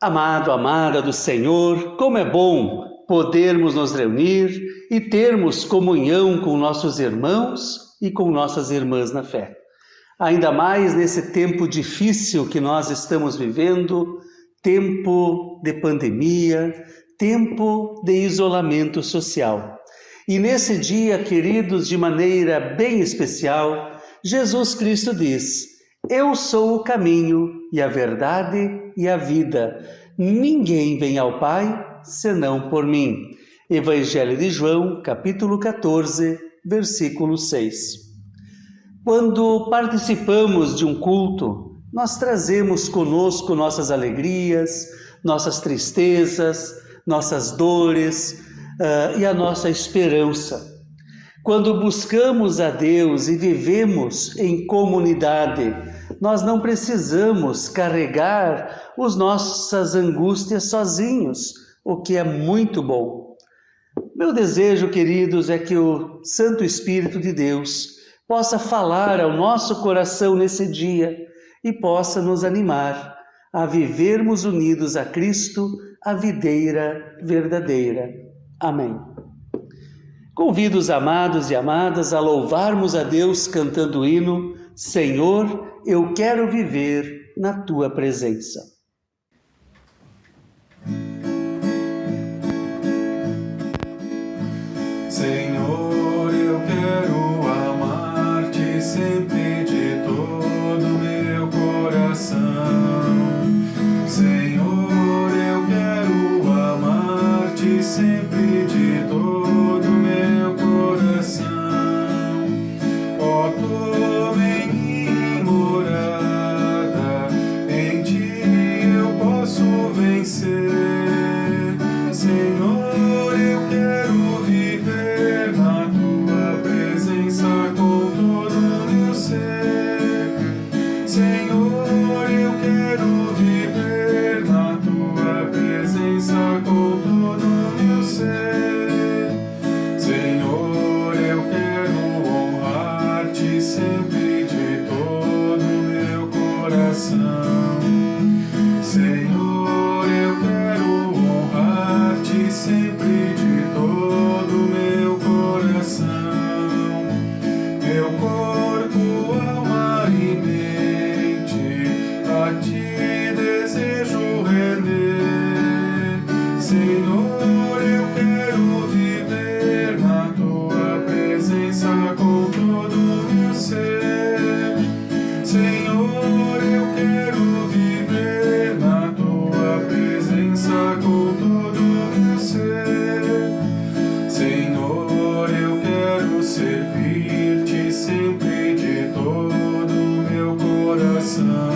Amado, amada do Senhor, como é bom podermos nos reunir e termos comunhão com nossos irmãos e com nossas irmãs na fé. Ainda mais nesse tempo difícil que nós estamos vivendo, tempo de pandemia, tempo de isolamento social. E nesse dia, queridos, de maneira bem especial, Jesus Cristo diz: Eu sou o caminho e a verdade e a vida. Ninguém vem ao Pai senão por mim. Evangelho de João, capítulo 14, versículo 6. Quando participamos de um culto, nós trazemos conosco nossas alegrias, nossas tristezas, nossas dores e a nossa esperança. Quando buscamos a Deus e vivemos em comunidade, nós não precisamos carregar as nossas angústias sozinhos, o que é muito bom. Meu desejo, queridos, é que o Santo Espírito de Deus possa falar ao nosso coração nesse dia e possa nos animar a vivermos unidos a Cristo, a videira verdadeira. Amém. Convido os amados e amadas a louvarmos a Deus cantando o hino Senhor, eu quero viver na Tua presença. Senhor, eu quero amar-te sempre de todo meu coração. Senhor, eu quero amar-te sempre de todo meu coração. Ó, toma em mim morada, em ti eu posso vencer. Senhor, eu quero viver na tua presença com todo o meu ser. Senhor, eu quero viver na tua presença com todo o meu ser. Senhor, eu quero honrar-te sempre de todo o meu coração. Senhor, eu quero honrar-te sempre de todo o meu coração. Meu corpo, alma e mente a ti desejo render. Senhor, eu quero viver na tua presença com todo o meu ser. Senhor, eu quero viver na tua presença com todo o meu ser. Senhor, eu quero servir-te sempre de todo o meu coração.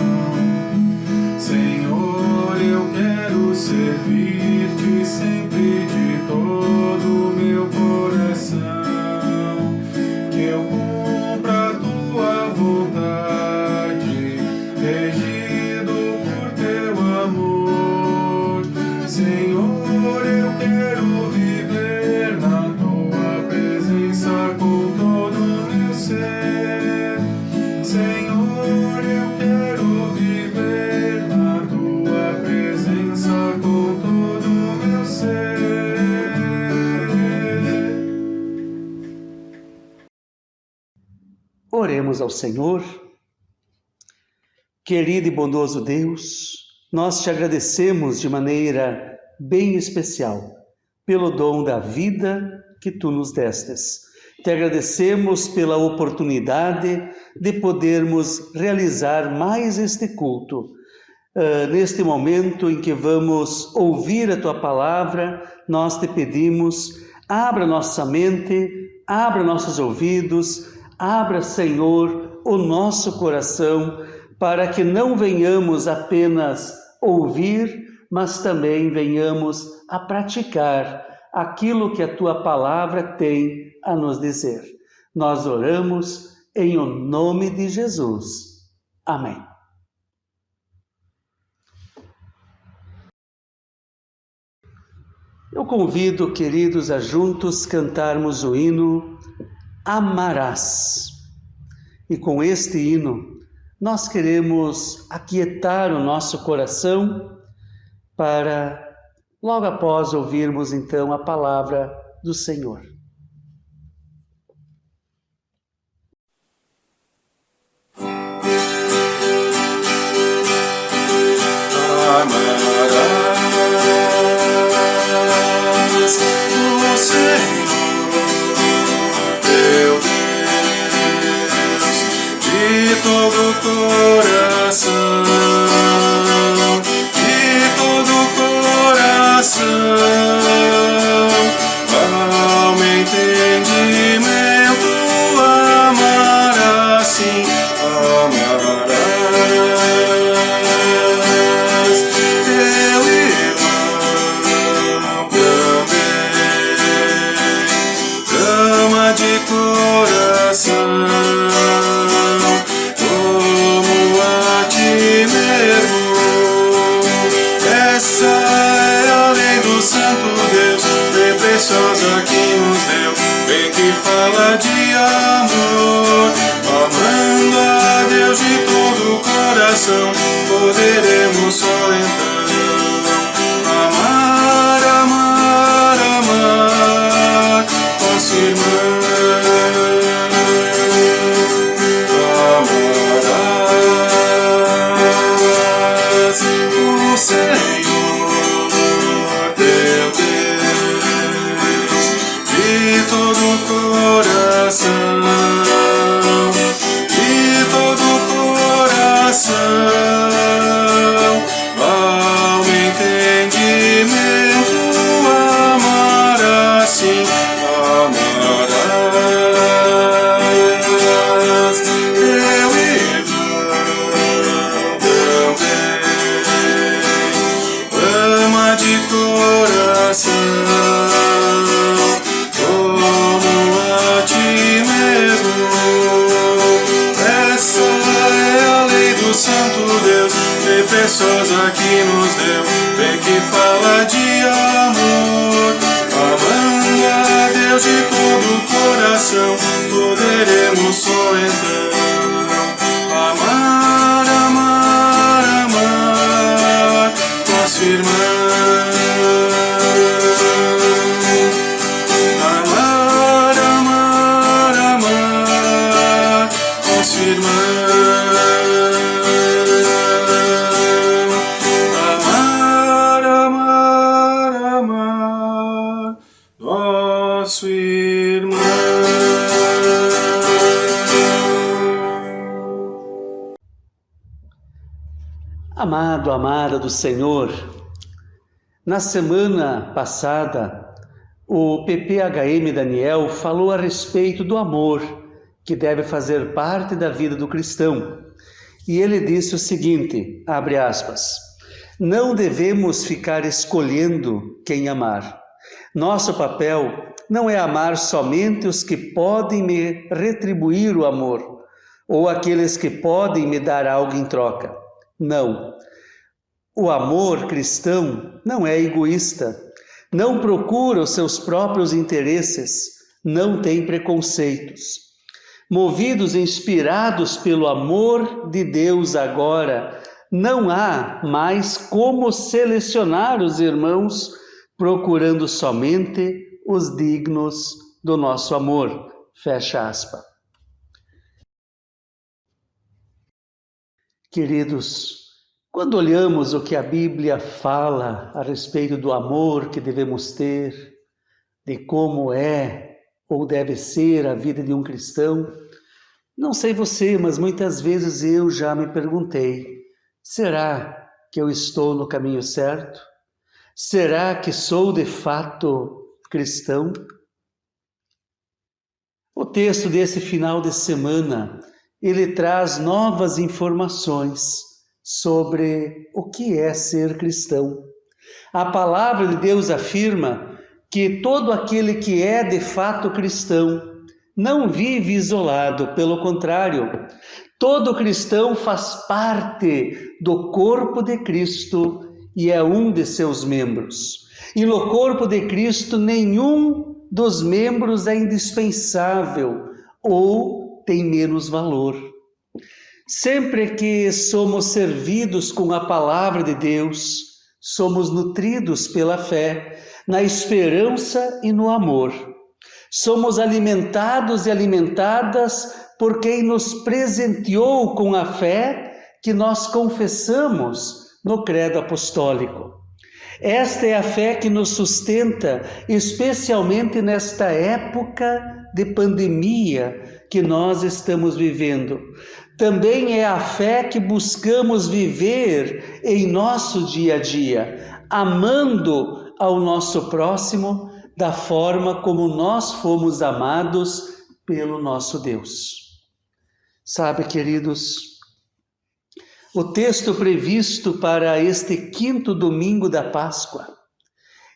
Senhor, eu quero servir-te sempre de todo o meu coração. Que eu cumpra a tua vontade, regido por teu amor. Senhor, eu quero viver na tua presença com todo o meu ser. Senhor, eu quero viver na tua presença com todo o meu ser. Oremos ao Senhor. Querido e bondoso Deus, nós te agradecemos de maneira bem especial pelo dom da vida que tu nos destes. Te agradecemos pela oportunidade de podermos realizar mais este culto. Neste momento em que vamos ouvir a tua palavra, nós te pedimos, abra nossa mente, abra nossos ouvidos, abra, Senhor, o nosso coração, para que não venhamos apenas ouvir, mas também venhamos a praticar aquilo que a tua palavra tem a nos dizer. Nós oramos em o nome de Jesus. Amém. Eu convido, queridos, a juntos cantarmos o hino Amarás. E com este hino, nós queremos aquietar o nosso coração para logo após ouvirmos então a palavra do Senhor. Amarás o Senhor, teu Deus, de todo o coração, de todo o coração, alma e entendimento, amarás sim, amarás teu irmão também, ama de coração, como a ti mesmo. Essa é a lei do Santo Deus, bem preciosa que nos deu, bem que fala de amor. Amando a Deus de todo o coração, poderemos só então amar, amar, amar nosso irmão. Amarás o Senhor, teu Deus, de todo o coração, de todo o coração, alma e entendimento, amarás sim, amarás teu irmão também, ama de coração, como a ti mesmo. Essa é a lei do Santo Deus, bem preciosa que nos deu, bem que fala de amor. Amando a Deus de todo o coração, poderemos só então amar, amar, amar nosso irmão. Amar, amar, amar nosso irmão. Amar, amar, amar nosso irmão. Amado, amada do Senhor, na semana passada, o PPHM Daniel falou a respeito do amor que deve fazer parte da vida do cristão. E ele disse o seguinte, abre aspas, não devemos ficar escolhendo quem amar. Nosso papel não é amar somente os que podem me retribuir o amor, ou aqueles que podem me dar algo em troca. Não. O amor cristão não é egoísta, não procura os seus próprios interesses, não tem preconceitos. Movidos e inspirados pelo amor de Deus agora, não há mais como selecionar os irmãos, procurando somente os dignos do nosso amor. Fecha aspas. Queridos, quando olhamos o que a Bíblia fala a respeito do amor que devemos ter, de como é ou deve ser a vida de um cristão, não sei você, mas muitas vezes eu já me perguntei, será que eu estou no caminho certo? Será que sou de fato cristão? O texto desse final de semana, ele traz novas informações sobre o que é ser cristão. A palavra de Deus afirma que todo aquele que é de fato cristão não vive isolado, pelo contrário, todo cristão faz parte do corpo de Cristo e é um de seus membros. E no corpo de Cristo nenhum dos membros é indispensável ou tem menos valor. Sempre que somos servidos com a palavra de Deus, Somos nutridos pela fé, na esperança e no amor. Somos alimentados e alimentadas por quem nos presenteou com a fé que nós confessamos no credo apostólico. Esta é a fé que nos sustenta, especialmente nesta época de pandemia que nós estamos vivendo. Também é a fé que buscamos viver em nosso dia a dia, amando ao nosso próximo da forma como nós fomos amados pelo nosso Deus. Sabe, queridos, o texto previsto para este 5º domingo da Páscoa,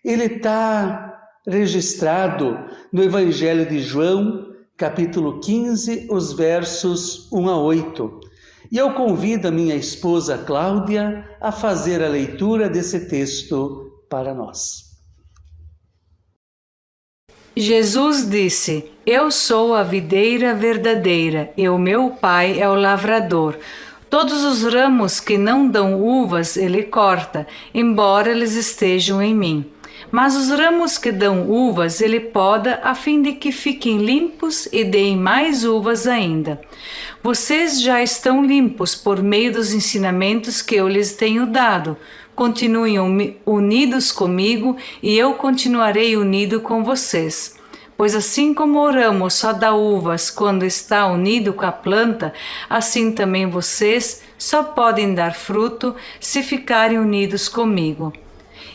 ele está registrado no Evangelho de João, capítulo 15, os versos 1 a 8. E eu convido a minha esposa Cláudia a fazer a leitura desse texto para nós. Jesus disse: Eu sou a videira verdadeira, e o meu Pai é o lavrador. Todos os ramos que não dão uvas ele corta, embora eles estejam em mim. Mas os ramos que dão uvas ele poda, a fim de que fiquem limpos e deem mais uvas ainda. Vocês já estão limpos por meio dos ensinamentos que eu lhes tenho dado. Continuem unidos comigo e eu continuarei unido com vocês. Pois assim como o ramo só dá uvas quando está unido com a planta, assim também vocês só podem dar fruto se ficarem unidos comigo.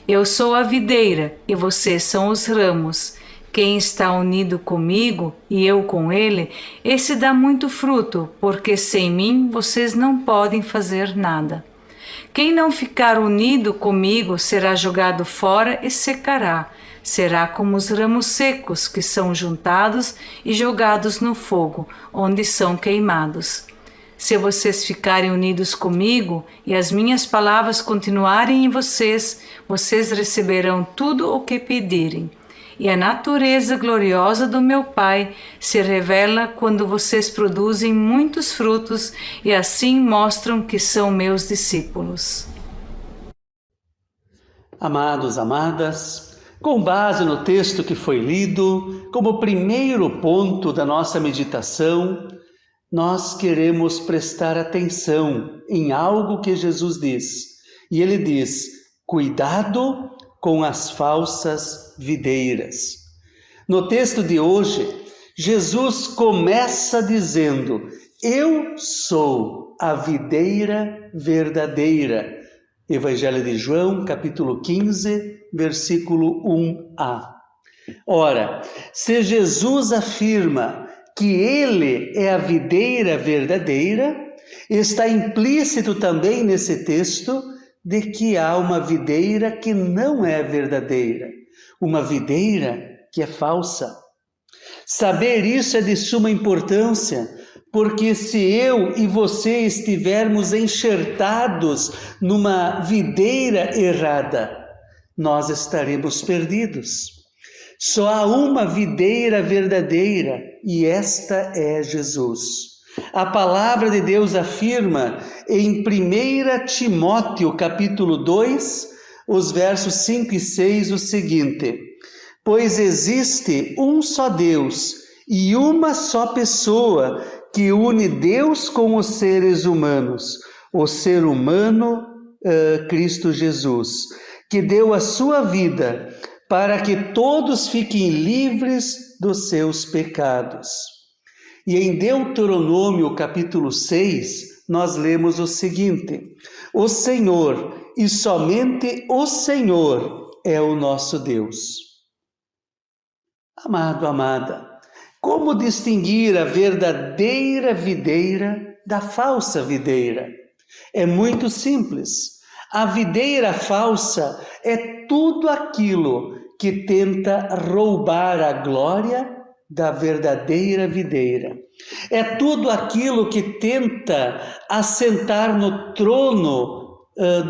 Eu sou a videira e vocês são os ramos. Quem está unido comigo e eu com ele, esse dá muito fruto, porque sem mim vocês não podem fazer nada. Quem não ficar unido comigo será jogado fora e secará. Será como os ramos secos que são juntados e jogados no fogo, onde são queimados. Se vocês ficarem unidos comigo e as minhas palavras continuarem em vocês, vocês receberão tudo o que pedirem. E a natureza gloriosa do meu Pai se revela quando vocês produzem muitos frutos e assim mostram que são meus discípulos. Amados, amadas, com base no texto que foi lido, como primeiro ponto da nossa meditação, nós queremos prestar atenção em algo que Jesus diz. E ele diz: cuidado com as falsas videiras. No texto de hoje, Jesus começa dizendo: eu sou a videira verdadeira. Evangelho de João, capítulo 15, versículo 1a. Ora, se Jesus afirma que ele é a videira verdadeira, está implícito também nesse texto de que há uma videira que não é verdadeira, uma videira que é falsa. Saber isso é de suma importância, porque se eu e você estivermos enxertados numa videira errada, nós estaremos perdidos. Só há uma videira verdadeira e esta é Jesus. A palavra de Deus afirma em 1 Timóteo capítulo 2, os versos 5 e 6 o seguinte: pois existe um só Deus e uma só pessoa que une Deus com os seres humanos, o ser humano Cristo Jesus, que deu a sua vida para que todos fiquem livres dos seus pecados. E em Deuteronômio capítulo 6, nós lemos o seguinte: o Senhor, e somente o Senhor, é o nosso Deus. Amado, amada, como distinguir a verdadeira videira da falsa videira? É muito simples. A videira falsa é tudo aquilo que tenta roubar a glória da verdadeira videira. É tudo aquilo que tenta assentar no trono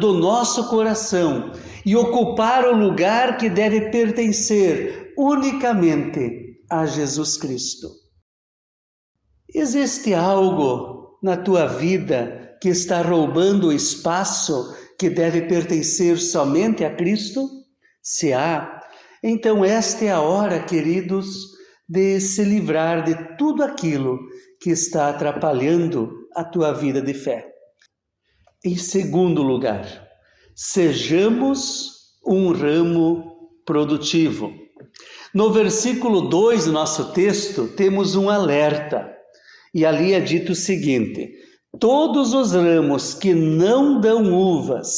do nosso coração e ocupar o lugar que deve pertencer unicamente a Jesus Cristo. Existe algo na tua vida que está roubando o espaço que deve pertencer somente a Cristo? Se há, então esta é a hora, queridos, de se livrar de tudo aquilo que está atrapalhando a tua vida de fé. Em segundo lugar, sejamos um ramo produtivo. No versículo 2 do nosso texto, temos um alerta. E ali é dito o seguinte: todos os ramos que não dão uvas,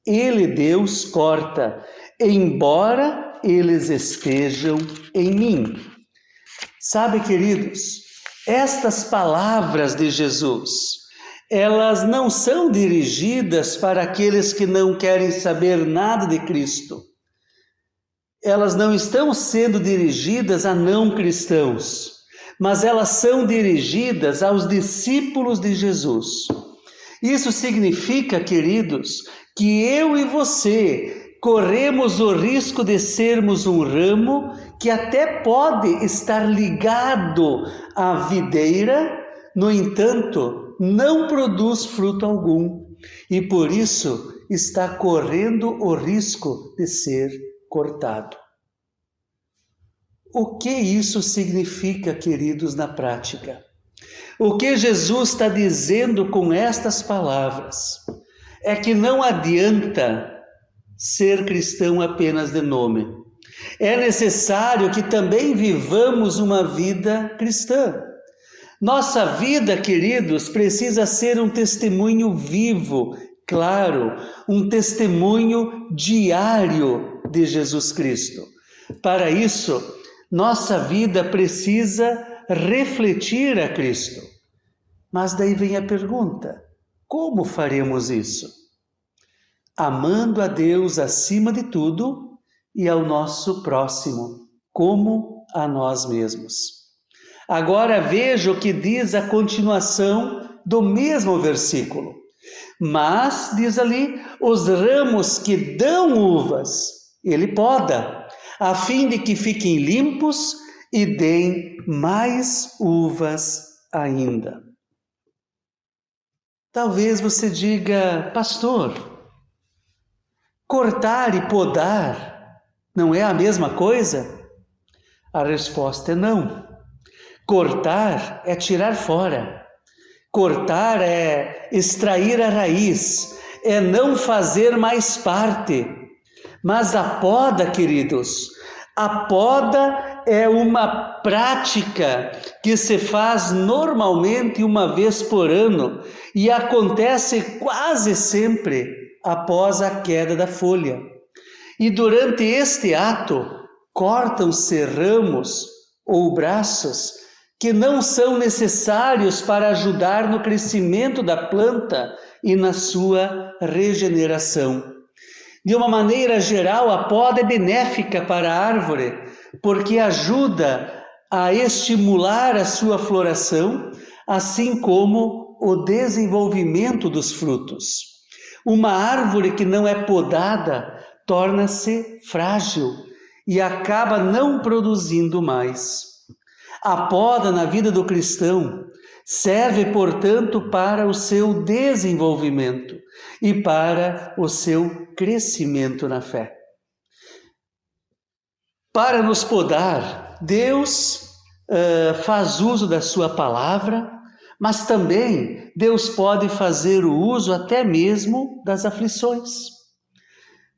Ele, Deus, corta, embora eles estejam em mim. Sabe, queridos, estas palavras de Jesus, elas não são dirigidas para aqueles que não querem saber nada de Cristo. Elas não estão sendo dirigidas a não cristãos, mas elas são dirigidas aos discípulos de Jesus. Isso significa, queridos, que eu e você corremos o risco de sermos um ramo que até pode estar ligado à videira, no entanto, não produz fruto algum e por isso está correndo o risco de ser cortado. O que isso significa, queridos, na prática? O que Jesus está dizendo com estas palavras é que não adianta ser cristão apenas de nome. É necessário que também vivamos uma vida cristã. Nossa vida, queridos, precisa ser um testemunho vivo, claro, um testemunho diário de Jesus Cristo. Para isso, nossa vida precisa refletir a Cristo. Mas daí vem a pergunta: como faremos isso? Amando a Deus acima de tudo e ao nosso próximo, como a nós mesmos. Agora veja o que diz a continuação do mesmo versículo. Mas, diz ali, os ramos que dão uvas, ele poda, a fim de que fiquem limpos e deem mais uvas ainda. Talvez você diga: pastor, cortar e podar não é a mesma coisa? A resposta é não. Cortar é tirar fora. Cortar é extrair a raiz, é não fazer mais parte. Mas a poda, queridos, a poda é uma prática que se faz normalmente uma vez por ano e acontece quase sempre após a queda da folha. E durante este ato, cortam-se ramos ou braços que não são necessários para ajudar no crescimento da planta e na sua regeneração. De uma maneira geral, a poda é benéfica para a árvore, porque ajuda a estimular a sua floração, assim como o desenvolvimento dos frutos. Uma árvore que não é podada torna-se frágil e acaba não produzindo mais. A poda na vida do cristão serve, portanto, para o seu desenvolvimento e para o seu crescimento na fé. Para nos podar, Deus faz uso da sua palavra, mas também Deus pode fazer o uso até mesmo das aflições.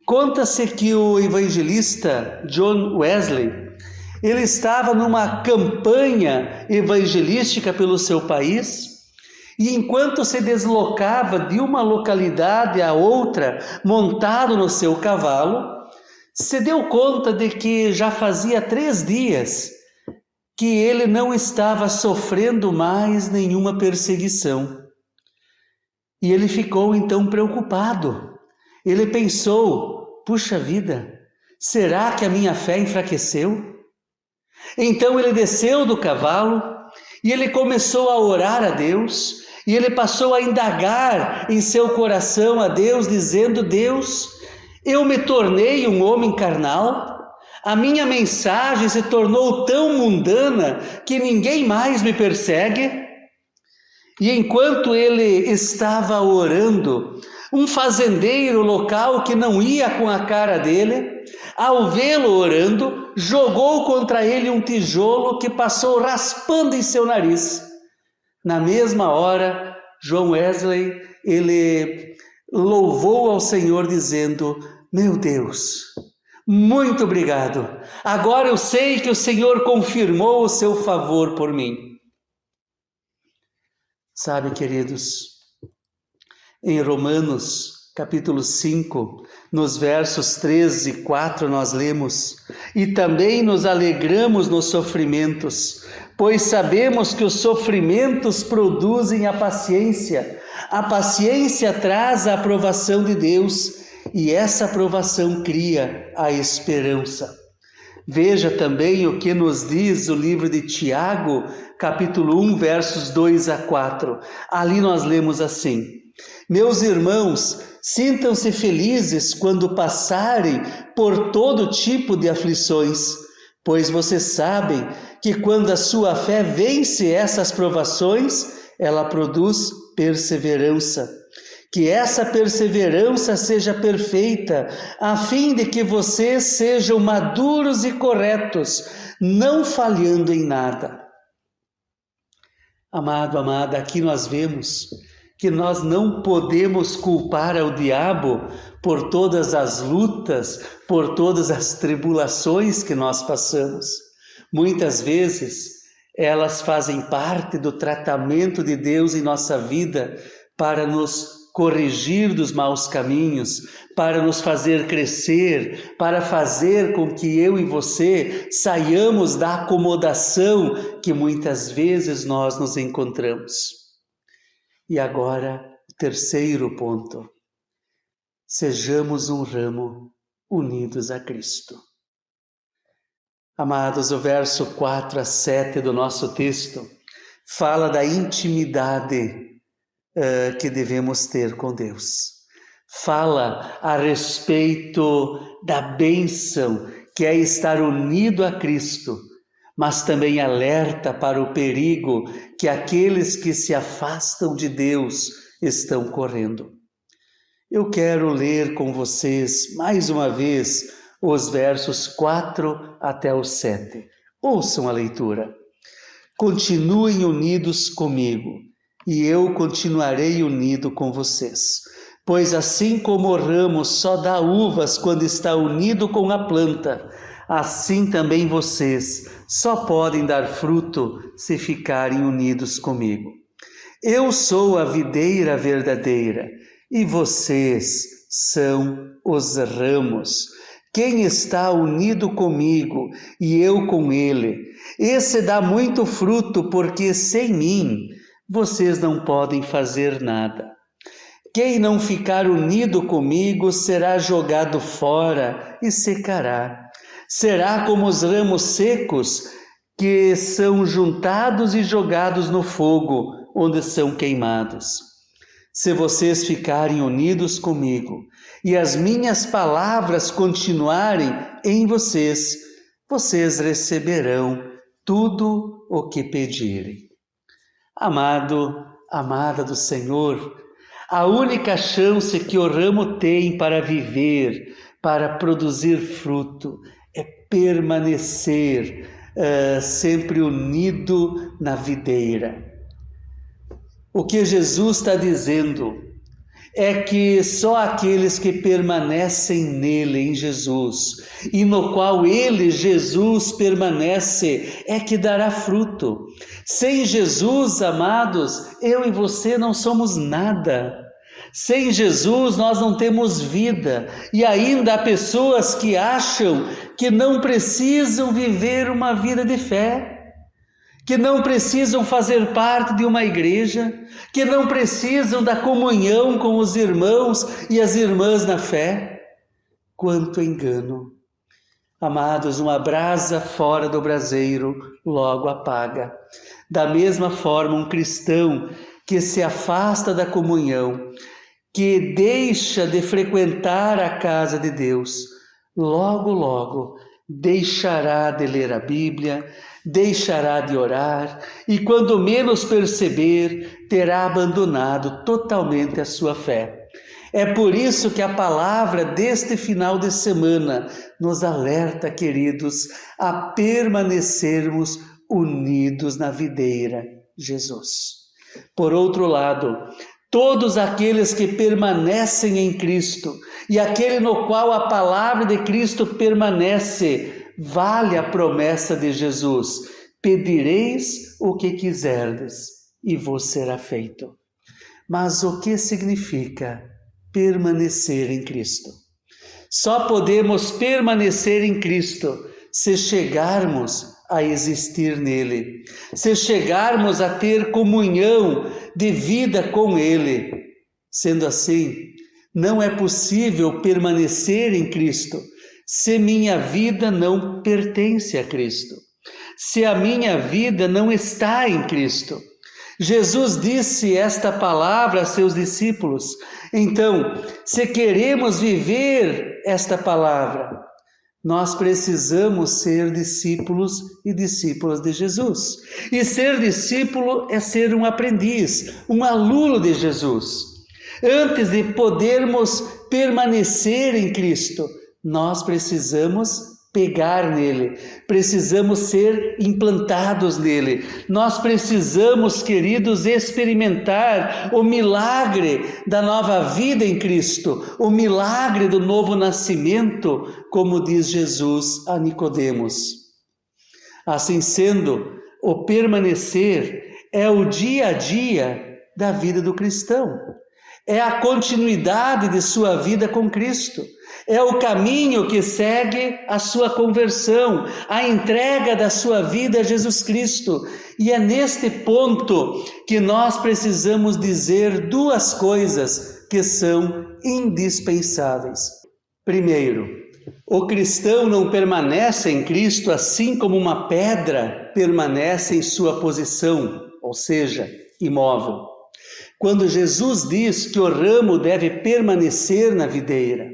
Conta-se que o evangelista John Wesley, ele estava numa campanha evangelística pelo seu país e enquanto se deslocava de uma localidade a outra, montado no seu cavalo, se deu conta de que já fazia 3 dias que ele não estava sofrendo mais nenhuma perseguição. E ele ficou então preocupado. Ele pensou: puxa vida, será que a minha fé enfraqueceu? Então ele desceu do cavalo e ele começou a orar a Deus e ele passou a indagar em seu coração a Deus, dizendo: Deus, eu me tornei um homem carnal, a minha mensagem se tornou tão mundana que ninguém mais me persegue. E enquanto ele estava orando, Um fazendeiro local que não ia com a cara dele, ao vê-lo orando, jogou contra ele um tijolo que passou raspando em seu nariz. Na mesma hora, John Wesley, ele louvou ao Senhor dizendo: meu Deus, muito obrigado. Agora eu sei que o Senhor confirmou o seu favor por mim. Sabe, queridos, em Romanos, capítulo 5, nos versos 3 e 4 nós lemos: e também nos alegramos nos sofrimentos, pois sabemos que os sofrimentos produzem a paciência traz a aprovação de Deus, e essa aprovação cria a esperança. Veja também o que nos diz o livro de Tiago, capítulo 1, versos 2 a 4. Ali nós lemos assim: meus irmãos, sintam-se felizes quando passarem por todo tipo de aflições, pois vocês sabem que quando a sua fé vence essas provações, ela produz perseverança. Que essa perseverança seja perfeita, a fim de que vocês sejam maduros e corretos, não falhando em nada. Amado, amada, aqui nós vemos que nós não podemos culpar ao diabo por todas as lutas, por todas as tribulações que nós passamos. Muitas vezes elas fazem parte do tratamento de Deus em nossa vida para nos corrigir dos maus caminhos, para nos fazer crescer, para fazer com que eu e você saiamos da acomodação que muitas vezes nós nos encontramos. E agora, o terceiro ponto: sejamos um ramo unidos a Cristo. Amados, o verso 4 a 7 do nosso texto fala da intimidade que devemos ter com Deus. Fala a respeito da bênção que é estar unido a Cristo, mas também alerta para o perigo que aqueles que se afastam de Deus estão correndo. Eu quero ler com vocês mais uma vez os versos 4 até o 7. Ouçam a leitura. Continuem unidos comigo, e eu continuarei unido com vocês. Pois assim como o ramo só dá uvas quando está unido com a planta, assim também vocês só podem dar fruto se ficarem unidos comigo. Eu sou a videira verdadeira, e vocês são os ramos. Quem está unido comigo e eu com ele, esse dá muito fruto, porque sem mim vocês não podem fazer nada. Quem não ficar unido comigo será jogado fora e secará. Será como os ramos secos que são juntados e jogados no fogo, onde são queimados. Se vocês ficarem unidos comigo e as minhas palavras continuarem em vocês, vocês receberão tudo o que pedirem. Amado, amada do Senhor, a única chance que o ramo tem para viver, para produzir fruto, é permanecer sempre unido na videira. O que Jesus está dizendo é que só aqueles que permanecem nele, em Jesus, e no qual ele, Jesus, permanece, é que dará fruto. Sem Jesus, amados, eu e você não somos nada. Sem Jesus nós não temos vida. E ainda há pessoas que acham que não precisam viver uma vida de fé, que não precisam fazer parte de uma igreja, que não precisam da comunhão com os irmãos e as irmãs na fé. Quanto engano! Amados, uma brasa fora do braseiro logo apaga. Da mesma forma, um cristão que se afasta da comunhão, que deixa de frequentar a casa de Deus, logo, logo deixará de ler a Bíblia, deixará de orar e, quando menos perceber, terá abandonado totalmente a sua fé. É por isso que a palavra deste final de semana nos alerta, queridos, a permanecermos unidos na videira, Jesus. Por outro lado, todos aqueles que permanecem em Cristo e aquele no qual a palavra de Cristo permanece, vale a promessa de Jesus: pedireis o que quiserdes e vos será feito. Mas o que significa permanecer em Cristo? Só podemos permanecer em Cristo se chegarmos a existir nele, se chegarmos a ter comunhão de vida com ele. Sendo assim, não é possível permanecer em Cristo se minha vida não pertence a Cristo, se a minha vida não está em Cristo. Jesus disse esta palavra a seus discípulos. Então, se queremos viver esta palavra, nós precisamos ser discípulos e discípulas de Jesus. E ser discípulo é ser um aprendiz, um aluno de Jesus. Antes de podermos permanecer em Cristo, nós precisamos pegar nele, precisamos ser implantados nele. Nós precisamos, queridos, experimentar o milagre da nova vida em Cristo, o milagre do novo nascimento, como diz Jesus a Nicodemos. Assim sendo, o permanecer é o dia a dia da vida do cristão, é a continuidade de sua vida com Cristo. É o caminho que segue a sua conversão, a entrega da sua vida a Jesus Cristo. E é neste ponto que nós precisamos dizer duas coisas que são indispensáveis. Primeiro, o cristão não permanece em Cristo assim como uma pedra permanece em sua posição, ou seja, imóvel. Quando Jesus diz que o ramo deve permanecer na videira,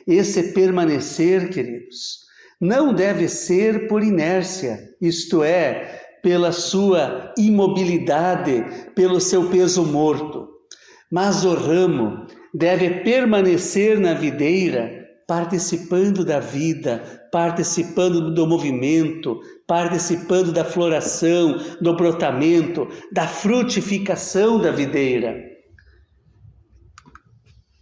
esse permanecer, queridos, não deve ser por inércia, isto é, pela sua imobilidade, pelo seu peso morto. Mas o ramo deve permanecer na videira, participando da vida, participando do movimento, participando da floração, do brotamento, da frutificação da videira.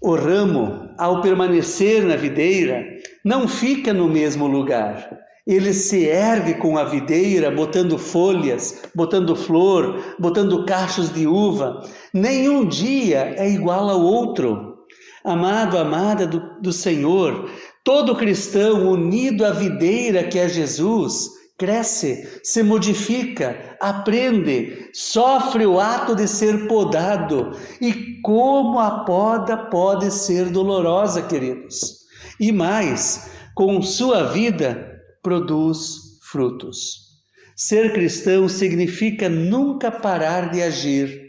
O ramo, ao permanecer na videira, não fica no mesmo lugar. Ele se ergue com a videira, botando folhas, botando flor, botando cachos de uva. Nenhum dia é igual ao outro. Amado, amada do Senhor, todo cristão unido à videira que é Jesus, cresce, se modifica, aprende, sofre o ato de ser podado. E como a poda pode ser dolorosa, queridos. E mais, com sua vida, produz frutos. Ser cristão significa nunca parar de agir.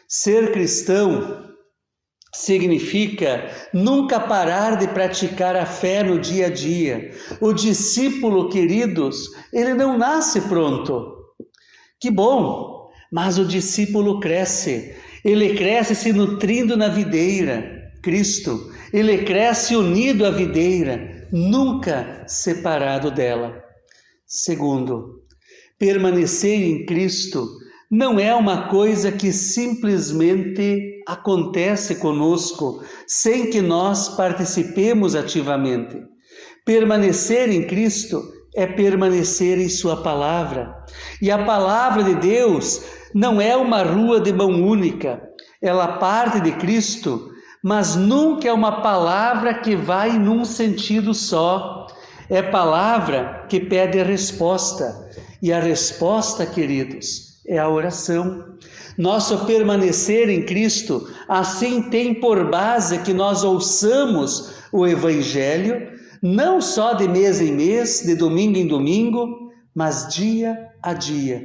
Ser cristão significa nunca parar de praticar a fé no dia a dia. O discípulo, queridos, ele não nasce pronto. Que bom, mas o discípulo cresce. Ele cresce se nutrindo na videira, Cristo. Ele cresce unido à videira, nunca separado dela. Segundo, permanecer em Cristo não é uma coisa que simplesmente acontece conosco, sem que nós participemos ativamente. Permanecer em Cristo é permanecer em sua palavra. E a palavra de Deus não é uma rua de mão única. Ela parte de Cristo, mas nunca é uma palavra que vai num sentido só. É palavra que pede resposta. E a resposta, queridos, é a oração. Nosso permanecer em Cristo, assim tem por base que nós ouçamos o Evangelho, não só de mês em mês, de domingo em domingo, mas dia a dia.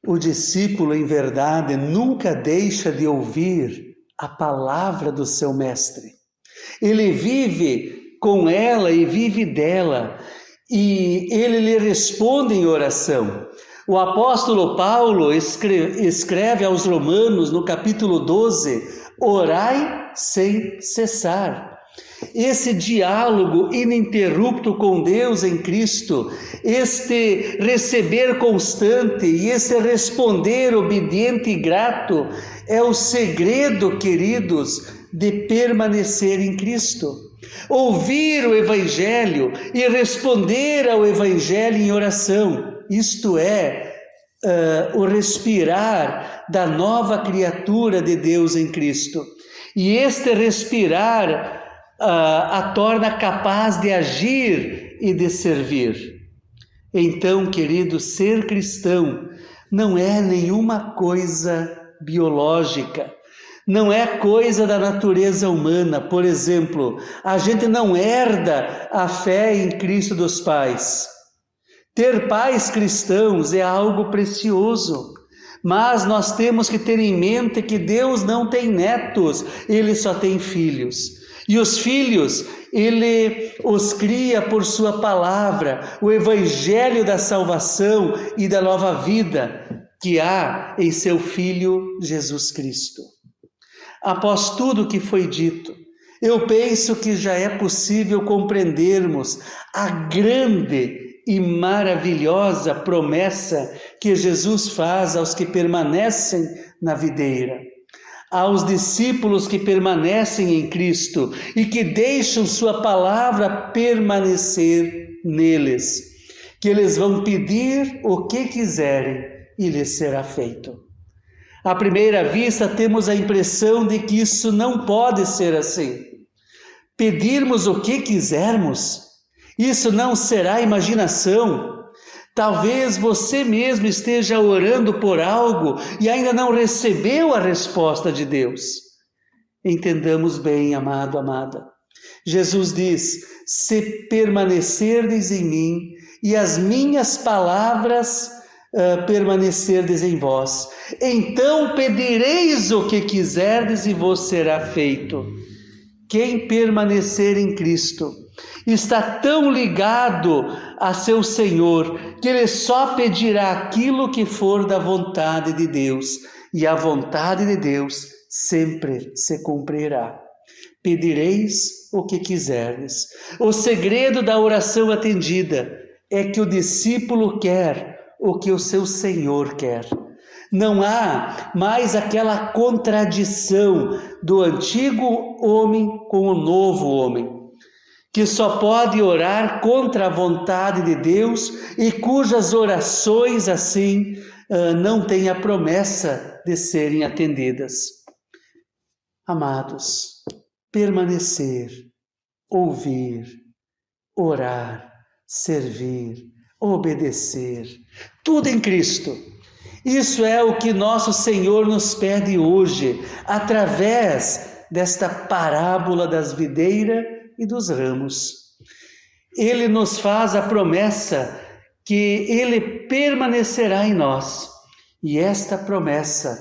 O discípulo, em verdade, nunca deixa de ouvir a palavra do seu mestre. Ele vive com ela e vive dela, e ele lhe responde em oração. O apóstolo Paulo escreve aos Romanos, no capítulo 12, orai sem cessar. Esse diálogo ininterrupto com Deus em Cristo, este receber constante e esse responder obediente e grato é o segredo, queridos, de permanecer em Cristo. Ouvir o Evangelho e responder ao Evangelho em oração, isto é, o respirar da nova criatura de Deus em Cristo. E este respirar a torna capaz de agir e de servir. Então, querido, ser cristão não é nenhuma coisa biológica, não é coisa da natureza humana. Por exemplo, a gente não herda a fé em Cristo dos pais. Ter pais cristãos é algo precioso, mas nós temos que ter em mente que Deus não tem netos, Ele só tem filhos. E os filhos, Ele os cria por sua palavra, o evangelho da salvação e da nova vida que há em seu Filho Jesus Cristo. Após tudo o que foi dito, eu penso que já é possível compreendermos a grande e maravilhosa promessa que Jesus faz aos que permanecem na videira. Aos discípulos que permanecem em Cristo e que deixam sua palavra permanecer neles, que eles vão pedir o que quiserem e lhes será feito. À primeira vista, temos a impressão de que isso não pode ser assim. Pedirmos o que quisermos, isso não será imaginação. Talvez você mesmo esteja orando por algo e ainda não recebeu a resposta de Deus. Entendamos bem, amado, amada. Jesus diz: se permanecerdes em mim e as minhas palavras permanecerdes em vós, então pedireis o que quiserdes e vos será feito. Quem permanecer em Cristo está tão ligado a seu Senhor que ele só pedirá aquilo que for da vontade de Deus, e a vontade de Deus sempre se cumprirá. Pedireis o que quiserdes. O segredo da oração atendida é que o discípulo quer o que o seu Senhor quer. Não há mais aquela contradição do antigo homem com o novo homem, que só pode orar contra a vontade de Deus e cujas orações assim não têm a promessa de serem atendidas. Amados, permanecer, ouvir, orar, servir, obedecer, tudo em Cristo. Isso é o que nosso Senhor nos pede hoje, através desta parábola das videiras e dos ramos. Ele nos faz a promessa que Ele permanecerá em nós, e esta promessa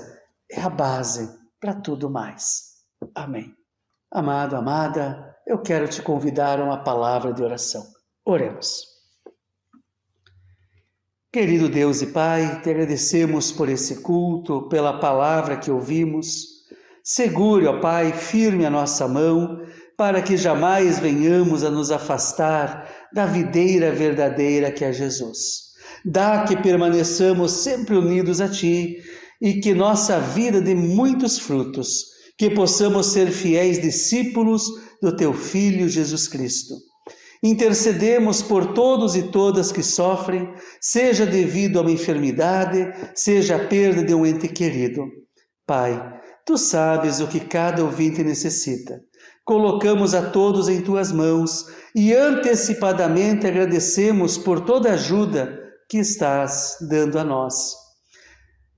é a base para tudo mais. Amém. Amado, amada, eu quero te convidar a uma palavra de oração. Oremos. Querido Deus e Pai, te agradecemos por esse culto, pela palavra que ouvimos. Segure, ó Pai, firme a nossa mão, para que jamais venhamos a nos afastar da videira verdadeira que é Jesus. Dá que permaneçamos sempre unidos a Ti e que nossa vida dê muitos frutos, que possamos ser fiéis discípulos do Teu Filho Jesus Cristo. Intercedemos por todos e todas que sofrem, seja devido a uma enfermidade, seja a perda de um ente querido. Pai, Tu sabes o que cada ouvinte necessita. Colocamos a todos em Tuas mãos e antecipadamente agradecemos por toda a ajuda que estás dando a nós.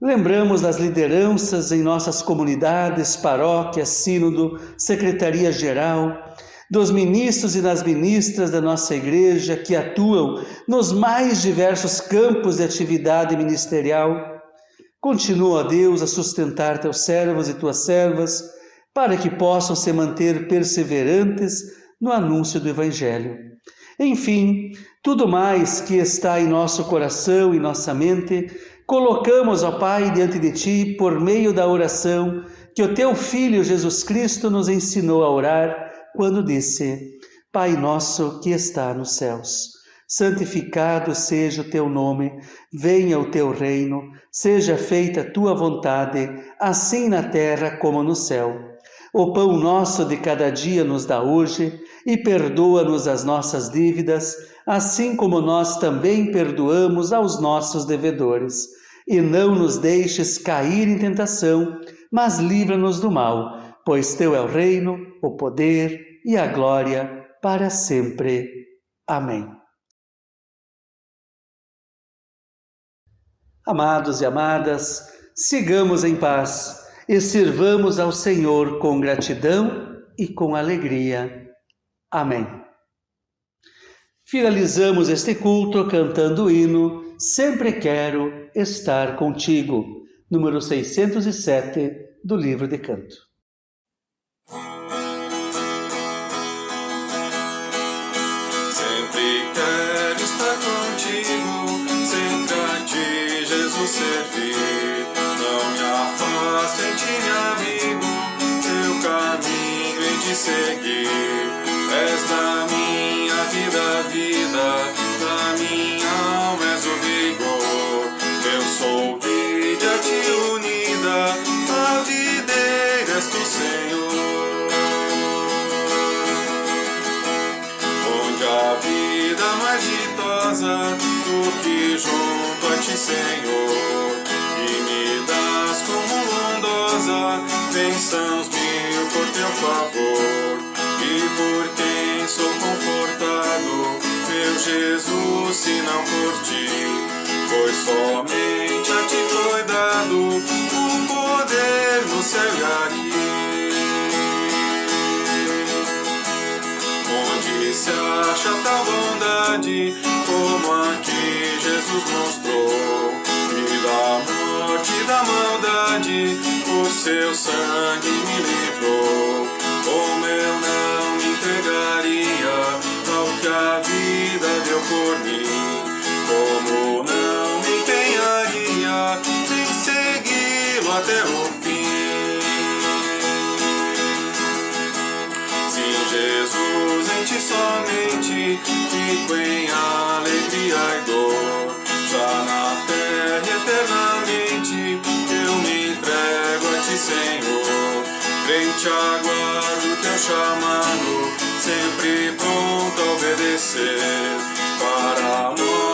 Lembramos das lideranças em nossas comunidades, paróquias, sínodo, secretaria-geral, dos ministros e das ministras da nossa igreja que atuam nos mais diversos campos de atividade ministerial. Continua, ó Deus, a sustentar Teus servos e Tuas servas, para que possam se manter perseverantes no anúncio do Evangelho. Enfim, tudo mais que está em nosso coração e nossa mente, colocamos, ó Pai, diante de Ti, por meio da oração, que o teu Filho Jesus Cristo nos ensinou a orar quando disse: Pai nosso que está nos céus, santificado seja o teu nome, venha o teu reino, seja feita a tua vontade, assim na terra como no céu. O pão nosso de cada dia nos dá hoje e perdoa-nos as nossas dívidas, assim como nós também perdoamos aos nossos devedores. E não nos deixes cair em tentação, mas livra-nos do mal, pois teu é o reino, o poder e a glória para sempre. Amém. Amados e amadas, sigamos em paz e sirvamos ao Senhor com gratidão e com alegria. Amém. Finalizamos este culto cantando o hino Sempre Quero Estar Contigo, número 607 do livro de canto. Sempre quero estar contigo, sempre a ti, Jesus, servir. Não me afaste em ti, meu amigo, teu caminho hei de seguir. És da minha vida, da minha alma és o vigor. Eu sou vida a ti unida, a videira és tu, Senhor. Onde a vida mais ditosa, tu que junto a ti, Senhor, e me das como bondosa bênçãos mil por teu favor. E por quem sou confortado, meu Jesus, se não por ti, pois somente a ti foi dado o poder no céu e aqui. Onde se acha tal bondade como aqui Jesus mostrou, e da morte e da maldade por seu sangue me livrou. Como eu não me entregaria ao que a vida deu por mim, como não me empenharia em segui-lo até o fim. Sim, Jesus, em ti somente fico em alegria e dor. Já na terra eternamente eu me entrego a ti, Senhor. Crente aguardo teu chamado, sempre pronto a obedecer, para a morte